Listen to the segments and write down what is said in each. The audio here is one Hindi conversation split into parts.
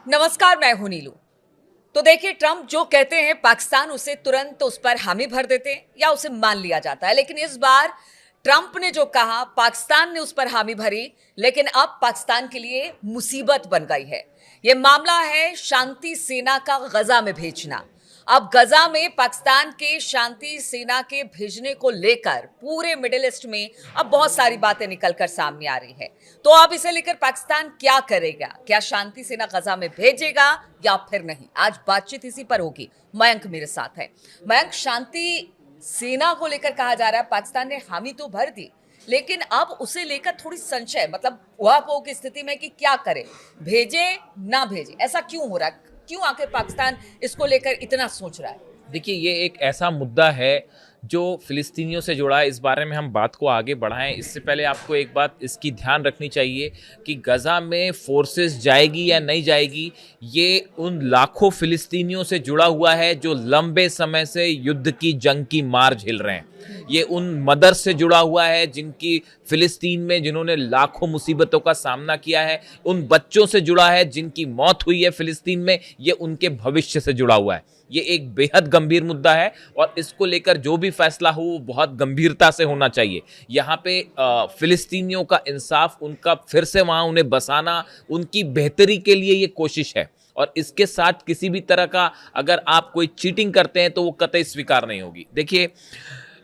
नमस्कार, मैं हूं नीलू। तो देखिए, ट्रंप जो कहते हैं पाकिस्तान उसे तुरंत उस पर हामी भर देते हैं या उसे मान लिया जाता है। लेकिन इस बार ट्रंप ने जो कहा, पाकिस्तान ने उस पर हामी भरी, लेकिन अब पाकिस्तान के लिए मुसीबत बन गई है। यह मामला है शांति सेना का गजा में भेजना। अब गजा में पाकिस्तान के शांति सेना के भेजने को लेकर पूरे मिडिल ईस्ट में अब बहुत सारी बातें निकलकर सामने आ रही है। तो अब इसे लेकर पाकिस्तान क्या करेगा? क्या शांति सेना गजा में भेजेगा या फिर नहीं? आज बातचीत इसी पर होगी। मयंक मेरे साथ है। मयंक, शांति सेना को लेकर कहा जा रहा है पाकिस्तान ने हामी तो भर दी, लेकिन अब उसे लेकर थोड़ी संशय, मतलब उहापोह की स्थिति में कि क्या करे, भेजे ना भेजे, ऐसा क्यों हो रहा है? क्यों आखिर पाकिस्तान इसको लेकर इतना सोच रहा है? देखिए, ये एक ऐसा मुद्दा है जो फिलिस्तीनियों से जुड़ा है। इस बारे में हम बात को आगे बढ़ाएं इससे पहले आपको एक बात इसकी ध्यान रखनी चाहिए कि गजा में फोर्सेस जाएगी या नहीं जाएगी, ये उन लाखों फिलिस्तीनियों से जुड़ा हुआ है जो लंबे समय से युद्ध की जंग की मार झेल रहे हैं। ये उन मदर से जुड़ा हुआ है जिनकी फिलिस्तीन में, जिन्होंने लाखों मुसीबतों का सामना किया है। उन बच्चों से जुड़ा है जिनकी मौत हुई है फिलिस्तीन में। ये उनके भविष्य से जुड़ा हुआ है। ये एक बेहद गंभीर मुद्दा है और इसको लेकर जो भी फैसला हो वो बहुत गंभीरता से होना चाहिए। यहाँ पे फिलिस्तीनियों का इंसाफ, उनका फिर से वहाँ उन्हें बसाना, उनकी बेहतरी के लिए ये कोशिश है और इसके साथ किसी भी तरह का अगर आप कोई चीटिंग करते हैं तो वो कतई स्वीकार नहीं होगी। देखिए,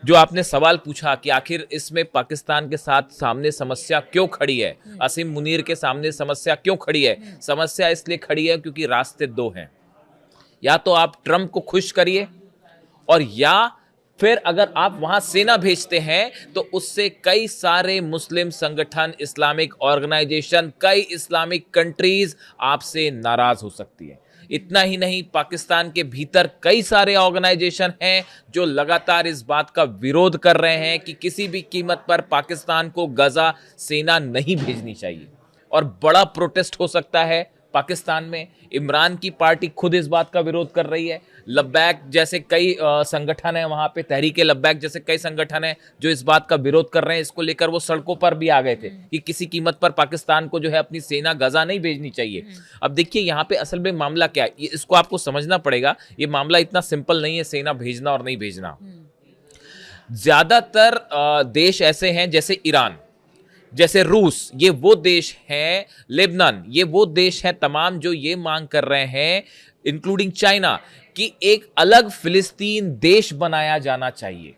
जो आपने सवाल पूछा कि आखिर इसमें पाकिस्तान के साथ सामने समस्या क्यों खड़ी है, असीम मुनीर के सामने समस्या क्यों खड़ी है? समस्या इसलिए खड़ी है क्योंकि रास्ते दो हैं। या तो आप ट्रंप को खुश करिए और या फिर अगर आप वहां सेना भेजते हैं तो उससे कई सारे मुस्लिम संगठन, इस्लामिक ऑर्गेनाइजेशन, कई इस्लामिक कंट्रीज आपसे नाराज हो सकती है। इतना ही नहीं, पाकिस्तान के भीतर कई सारे ऑर्गेनाइजेशन हैं जो लगातार इस बात का विरोध कर रहे हैं कि किसी भी कीमत पर पाकिस्तान को गजा सेना नहीं भेजनी चाहिए और बड़ा प्रोटेस्ट हो सकता है पाकिस्तान में। इमरान की पार्टी खुद इस बात का विरोध कर रही है। लब्बैक जैसे कई संगठन हैं वहां पे, तहरीके लब्बैक जैसे कई संगठन हैं जो इस बात का विरोध कर रहे हैं। इसको लेकर वो सड़कों पर भी आ गए थे कि किसी कीमत पर पाकिस्तान को जो है अपनी सेना गजा नहीं भेजनी चाहिए। अब देखिए, यहाँ पे असल में मामला क्या है, इसको आपको समझना पड़ेगा। ये मामला इतना सिंपल नहीं है सेना भेजना और नहीं भेजना। ज्यादातर देश ऐसे हैं जैसे ईरान, जैसे रूस, ये वो देश हैं, लेबनान, ये वो देश हैं तमाम जो ये मांग कर रहे हैं, इंक्लूडिंग चाइना, कि एक अलग फिलिस्तीन देश बनाया जाना चाहिए।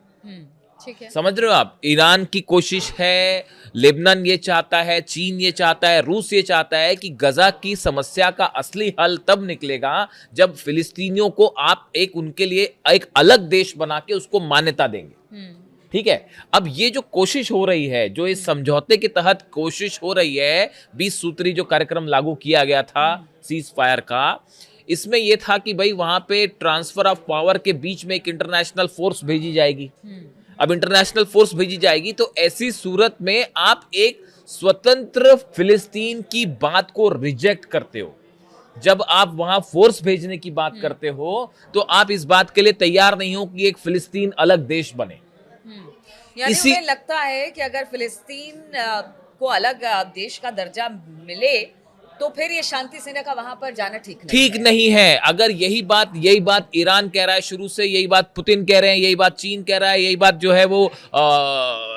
ठीक है, समझ रहे हो आप? ईरान की कोशिश है, लेबनान ये चाहता है, चीन ये चाहता है, रूस ये चाहता है कि गजा की समस्या का असली हल तब निकलेगा जब फिलिस्तीनियों को आप एक उनके लिए एक अलग देश बना के उसको मान्यता देंगे। ठीक है, अब ये जो कोशिश हो रही है, जो इस समझौते के तहत कोशिश हो रही है, 20 सूत्री जो कार्यक्रम लागू किया गया था सीज फायर का, इसमें यह था कि भाई वहां पे ट्रांसफर ऑफ पावर के बीच में एक इंटरनेशनल फोर्स भेजी जाएगी। अब इंटरनेशनल फोर्स भेजी जाएगी तो ऐसी सूरत में आप एक स्वतंत्र फिलिस्तीन की बात को रिजेक्ट करते हो। जब आप वहां फोर्स भेजने की बात करते हो तो आप इस बात के लिए तैयार नहीं हो कि एक फिलिस्तीन अलग देश बने। यानी उन्हें लगता है कि अगर फिलिस्तीन को अलग देश का दर्जा मिले तो फिर ये शांति सेना का वहां पर जाना ठीक नहीं है। अगर यही बात ईरान कह रहा है शुरू से, यही बात पुतिन कह रहे हैं, यही बात चीन कह रहा है, यही बात जो है वो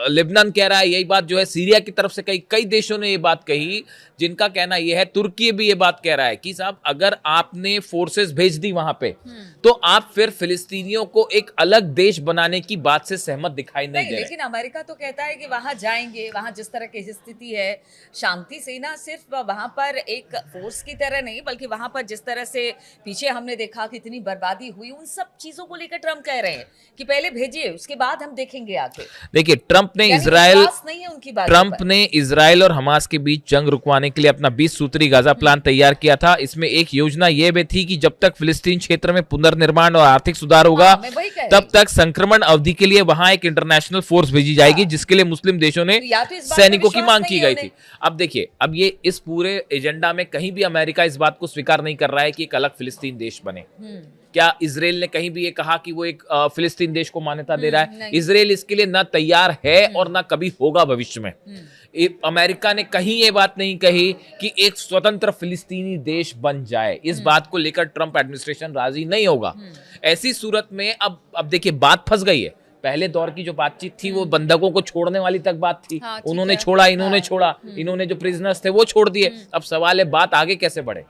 लेबनान कह रहा है, यही बात जो है सीरिया की तरफ से कई देशों ने ये बात कही, जिनका कहना यह है, तुर्की भी ये बात कह रहा है कि साहब अगर आपने फोर्सेस भेज दी वहां पे तो आप फिर फिलिस्तीनियों को एक अलग देश बनाने की बात से सहमत दिखाई नहीं दे रहे। लेकिन अमेरिका तो कहता है कि वहां जाएंगे, वहां जिस तरह की स्थिति है, शांति सेना सिर्फ वहां पर एक फोर्स की तरह नहीं, बल्कि वहां पर जिस तरह से पीछे हमने देखा कि इतनी बर्बादी हुई, उन सब चीजों को लेकर ट्रंप कह रहे हैं कि पहले भेजिए, उसके बाद हम देखेंगे आगे। देखिए, ट्रंप ने इजराइल और हमास के बीच जंग रुकवाने के लिए अपना 20 सूत्री गाजा प्लान तैयार किया था। इसमें एक योजना यह भी थी कि जब तक फिलिस्तीन क्षेत्र में पुनर्निर्माण और आर्थिक सुधार होगा तब तक संक्रमण अवधि के लिए वहां एक इंटरनेशनल फोर्स भेजी जाएगी, जिसके लिए मुस्लिम देशों ने सैनिकों की मांग की गई थी। अब देखिए, अब ये इस पूरे एजेंडा में कहीं भी अमेरिका इस बात को स्वीकार नहीं कर रहा है कि एक अलग फिलिस्तीन देश बने। क्या इजराइल ने कहीं भी ये कहा कि वो एक फिलिस्तीन देश को मान्यता दे रहा है? नहीं। इजराइल इसके लिए ना तैयार है और ना कभी होगा भविष्य में। अमेरिका ने कहीं ये बात नहीं कही कि एक स्वतंत्र फिलिस्तीनी देश बन जाए। इस बात को लेकर ट्रंप एडमिनिस्ट्रेशन राजी नहीं होगा। ऐसी सूरत में अब देखिए बात फंस गई है। पहले दौर की जो बातचीत थी वो बंधकों को छोड़ने वाली तक बात थी। हाँ, उन्होंने छोड़ा, इन्होंने छोड़ा, इन्होंने जो प्रिजनर्स थे वो छोड़ दिए। अब सवाल है बात आगे कैसे बढ़े।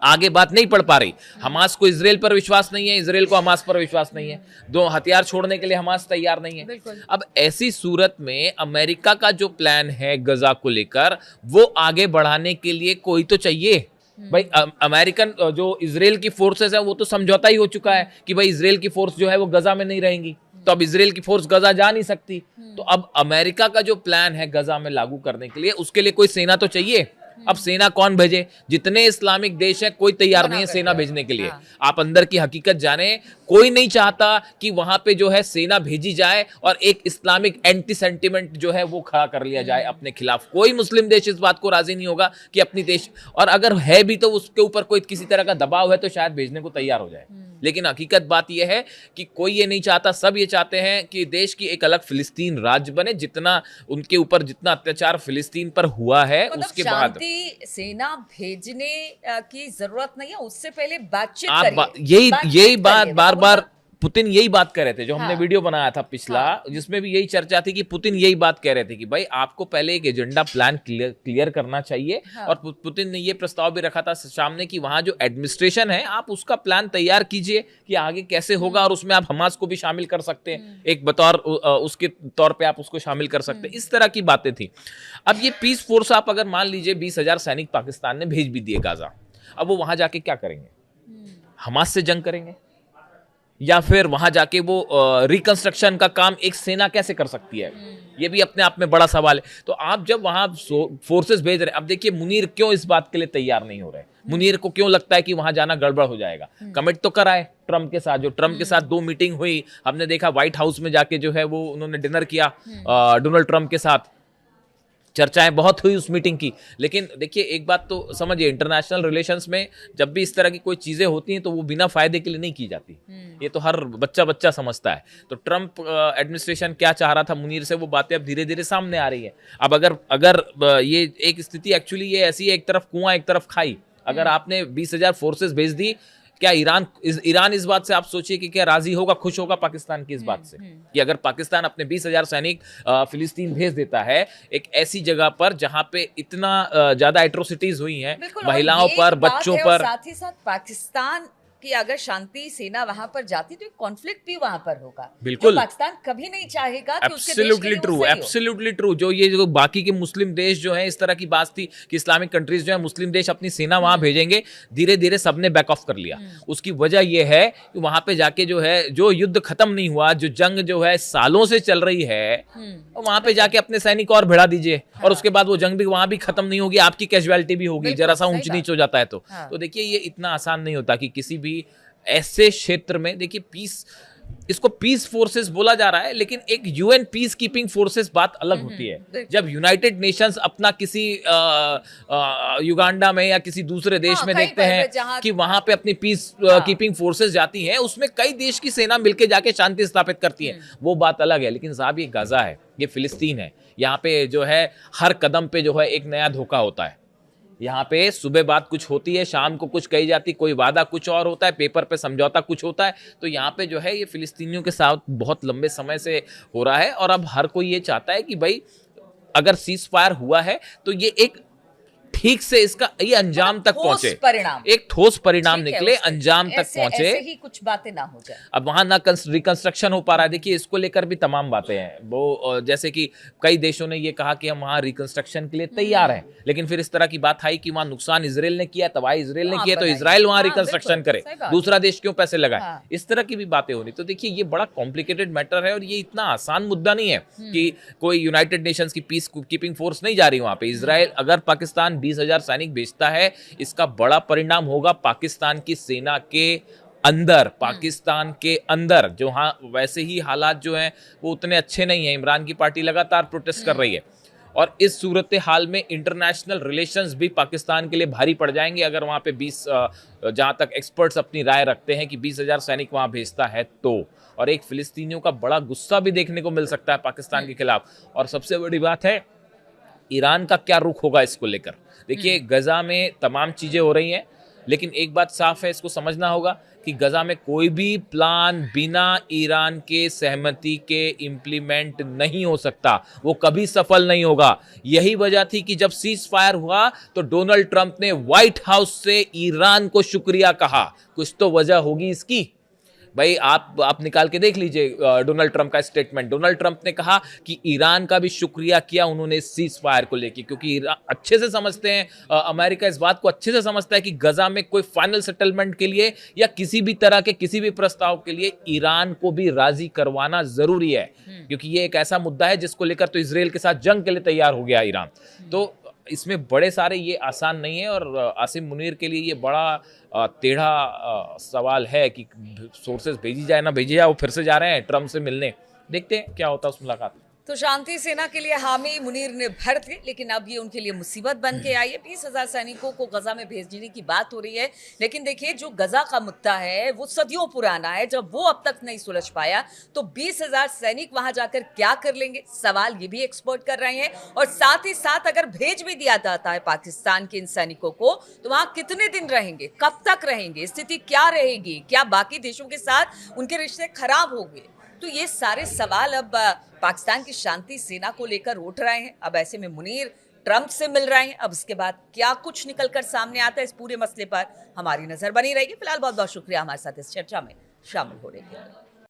आगे बात नहीं पढ़ पा रही। हमास को इजराइल पर विश्वास नहीं है, इजराइल को हमास पर विश्वास नहीं है। दो हथियार छोड़ने के लिए हमास तैयार नहीं है। अब ऐसी सूरत में अमेरिका का जो प्लान है गजा को लेकर, वो आगे बढ़ाने के लिए कोई तो चाहिए। भाई अमेरिकन जो इजराइल की फोर्सेस है वो तो समझौता ही हो चुका है कि भाई इजराइल की फोर्स जो है वो गजा में नहीं रहेंगी, तो अब इजराइल की फोर्स गजा जा नहीं सकती। तो अब अमेरिका का जो प्लान है गजा में लागू करने के लिए, उसके लिए कोई सेना तो चाहिए। अब सेना कौन भेजे? जितने इस्लामिक देश हैं कोई तैयार नहीं है सेना भेजने के लिए। आप अंदर की हकीकत जाने, कोई नहीं चाहता कि वहां पे जो है सेना भेजी जाए और एक इस्लामिक एंटी सेंटिमेंट जो है वो खड़ा कर लिया जाए अपने खिलाफ। कोई मुस्लिम देश इस बात को राजी नहीं होगा कि अपनी देश, और अगर है भी तो उसके ऊपर कोई किसी तरह का दबाव है तो शायद भेजने को तैयार हो जाए। लेकिन हकीकत बात यह है कि कोई ये नहीं चाहता। सब ये चाहते हैं कि देश की एक अलग फिलिस्तीन राज्य बने। जितना उनके ऊपर जितना अत्याचार फिलिस्तीन पर हुआ है उसके बाद सेना भेजने की जरूरत नहीं है, उससे पहले बातचीत आप करिए। यही बात बार बार पुतिन यही बात कह रहे थे। जो हमने वीडियो बनाया था पिछला, जिसमें भी यही चर्चा थी कि पुतिन यही बात कह रहे थे कि भाई आपको पहले एक एजेंडा प्लान क्लियर करना चाहिए। और पुतिन ने ये प्रस्ताव भी रखा था सामने कि वहां जो एडमिनिस्ट्रेशन है आप उसका प्लान तैयार कीजिए कि आगे कैसे होगा, और उसमें आप हमास को भी शामिल कर सकते हैं, एक बतौर उसके तौर पे आप उसको शामिल कर सकते हैं। इस तरह की बातें थी। अब ये पीस फोर्स आप अगर मान लीजिए 20,000 सैनिक पाकिस्तान ने भेज भी दिए गाजा, अब वो वहां जाके क्या करेंगे? हमास से जंग करेंगे या फिर वहां जाके वो रिकंस्ट्रक्शन का काम एक सेना कैसे कर सकती है? ये भी अपने आप में बड़ा सवाल है। तो आप जब वहां फोर्सेस भेज रहे हैं, अब देखिए मुनीर क्यों इस बात के लिए तैयार नहीं हो रहे? मुनीर को क्यों लगता है कि वहां जाना गड़बड़ हो जाएगा? कमिट तो कराए ट्रंप के साथ, जो ट्रंप के साथ 2 मीटिंग हुई, हमने देखा व्हाइट हाउस में जाके जो है वो उन्होंने डिनर किया डोनाल्ड ट्रंप के साथ, चर्चाएं बहुत हुई उस मीटिंग की। लेकिन देखिए एक बात तो समझिए, इंटरनेशनल रिलेशंस में जब भी इस तरह की कोई चीजें होती हैं तो वो बिना फायदे के लिए नहीं की जाती। ये तो हर बच्चा समझता है। तो ट्रंप एडमिनिस्ट्रेशन क्या चाह रहा था मुनीर से, वो बातें अब धीरे धीरे सामने आ रही है। अब अगर ये एक स्थिति एक्चुअली ये ऐसी है, एक तरफ कुआं एक तरफ खाई। अगर आपने 20,000 फोर्सेस भेज दी, क्या ईरान इस बात से आप सोचिए कि क्या राजी होगा, खुश होगा पाकिस्तान की इस बात से कि अगर पाकिस्तान अपने 20,000 सैनिक फिलिस्तीन भेज देता है एक ऐसी जगह पर जहां पे इतना ज्यादा एट्रोसिटीज हुई हैं महिलाओं पर, बच्चों पर। साथ ही साथ पाकिस्तान कि अगर शांति सेना वहां पर जाती तो एक कॉन्फ्लिक्ट भी वहां पर होगा। बिल्कुल, पाकिस्तान कभी नहीं चाहेगा कि उसके देश के एब्सोल्युटली लिए ट्रू, वो सही हो। Absolutely true. जो बाकी के मुस्लिम देश जो हैं, इस तरह की बात थी कि इस्लामिक कंट्रीज जो है मुस्लिम देश अपनी सेना वहां भेजेंगे, धीरे धीरे सबने बैक ऑफ कर लिया। उसकी वजह यह है कि वहां पे जाके जो है जो युद्ध खत्म नहीं हुआ, जो जंग जो है सालों से चल रही है, वहां पे जाके अपने सैनिक और बढ़ा दीजिए और उसके बाद वो जंग भी वहां भी खत्म नहीं होगी, आपकी कैजुअलिटी भी होगी, जरा सा ऊंच नीच हो जाता है। तो देखिए ये इतना आसान नहीं होता कि किसी भी ऐसे क्षेत्र में, देखिए पीस, इसको पीस फोर्सेस बोला जा रहा है, लेकिन एक यूएन पीस कीपिंग फोर्सेस बात अलग होती है। जब यूनाइटेड नेशंस अपना किसी युगांडा में या किसी दूसरे देश में देखते हैं कि वहां पे अपनी पीस कीपिंग फोर्सेस जाती हैं, उसमें कई देश की सेना मिलकर जाके शांति स्थापित करती है, वो बात अलग है। लेकिन साहब ये गाजा है, ये फिलिस्तीन है, यहाँ पे जो है हर कदम पे जो है एक नया धोखा होता है। यहाँ पे सुबह बात कुछ होती है, शाम को कुछ कही जाती, कोई वादा कुछ और होता है, पेपर पे समझौता कुछ होता है। तो यहाँ पे जो है ये फिलिस्तीनियों के साथ बहुत लंबे समय से हो रहा है और अब हर कोई ये चाहता है कि भाई अगर सीज फायर हुआ है तो ये एक ठीक से इसका ये अंजाम तक पहुंचे, एक ठोस परिणाम निकले, अंजाम तक पहुंचे, ऐसे ही कुछ बातें ना हो जाए। अब वहां ना रिकंस्ट्रक्शन हो पा रहा है। देखिए इसको लेकर भी तमाम बातें हैं, वो जैसे कि कई देशों ने ये कहा कि हम वहां रिकंस्ट्रक्शन के लिए तैयार हैं, लेकिन फिर इस तरह की बात आई कि वहां नुकसान इजराइल ने किया, तबाही इजराइल ने किया, तो इजराइल वहां रिकंस्ट्रक्शन करे, दूसरा देश क्यों पैसे लगाए? इस तरह की भी बातें हो रही। तो देखिए ये बड़ा कॉम्प्लिकेटेड मैटर है और ये इतना आसान मुद्दा नहीं है कि कोई यूनाइटेड नेशंस की पीस कीपिंग फोर्स नहीं जा रही वहां पे। इजराइल अगर पाकिस्तान 20,000 सैनिक भेजता है, इसका बड़ा परिणाम होगा पाकिस्तान की सेना के अंदर, पाकिस्तान के अंदर जो हाँ वैसे ही हालात जो हैं वो उतने अच्छे नहीं हैं। इमरान की पार्टी लगातार प्रोटेस्ट कर रही है और इस सूरत हाल में इंटरनेशनल रिलेशंस भी पाकिस्तान के लिए भारी पड़ जाएंगे अगर वहाँ पे 20 जहाँ तक एक्सपर्ट्स अपनी राय रखते हैं कि 20,000 सैनिक वहाँ भेजता है तो। और एक फिलिस्तीनियों का बड़ा गुस्सा भी देखने को मिल सकता है पाकिस्तान के खिलाफ। और सबसे बड़ी बात है ईरान का क्या रुख होगा इसको लेकर। देखिए गजा में तमाम चीज़ें हो रही हैं, लेकिन एक बात साफ है, इसको समझना होगा कि गजा में कोई भी प्लान बिना ईरान के सहमति के इम्प्लीमेंट नहीं हो सकता, वो कभी सफल नहीं होगा। यही वजह थी कि जब सीज फायर हुआ तो डोनाल्ड ट्रंप ने व्हाइट हाउस से ईरान को शुक्रिया कहा। कुछ तो वजह होगी इसकी भाई, आप निकाल के देख लीजिए डोनाल्ड ट्रंप का स्टेटमेंट। डोनाल्ड ट्रंप ने कहा कि ईरान का भी शुक्रिया किया उन्होंने सीज फायर को लेके, क्योंकि ईरान अच्छे से समझते हैं, अमेरिका इस बात को अच्छे से समझता है कि गजा में कोई फाइनल सेटलमेंट के लिए या किसी भी तरह के किसी भी प्रस्ताव के लिए ईरान को भी राजी करवाना जरूरी है, क्योंकि ये एक ऐसा मुद्दा है जिसको लेकर तो इसराइल के साथ जंग के लिए तैयार हो गया ईरान। तो इसमें बड़े सारे ये आसान नहीं है। और आसिम मुनीर के लिए ये बड़ा टेढ़ा सवाल है कि सोर्सेज भेजी जाए ना भेजी जाए, वो फिर से जा रहे हैं ट्रम्प से मिलने। देखते हैं क्या होता है उस मुलाकात में। तो शांति सेना के लिए हामी मुनीर निर्भर थे, लेकिन अब ये उनके लिए मुसीबत बन के आई है। 20,000 सैनिकों को गजा में भेजने की बात हो रही है, लेकिन देखिए जो गजा का मुद्दा है वो सदियों पुराना है। जब वो अब तक नहीं सुलझ पाया तो 20,000 सैनिक वहां जाकर क्या कर लेंगे, सवाल ये भी एक्सपर्ट कर रहे हैं। और साथ ही साथ अगर भेज भी दिया जाता है पाकिस्तान के इन सैनिकों को तो वहां कितने दिन रहेंगे, कब तक रहेंगे, स्थिति क्या रहेगी, क्या बाकी देशों के साथ उनके रिश्ते खराब होंगे। तो ये सारे सवाल अब पाकिस्तान की शांति सेना को लेकर उठ रहे हैं। अब ऐसे में मुनीर ट्रंप से मिल रहे हैं। अब इसके बाद क्या कुछ निकलकर सामने आता है इस पूरे मसले पर हमारी नजर बनी रहेगी। फिलहाल बहुत बहुत शुक्रिया हमारे साथ इस चर्चा में शामिल होने के लिए।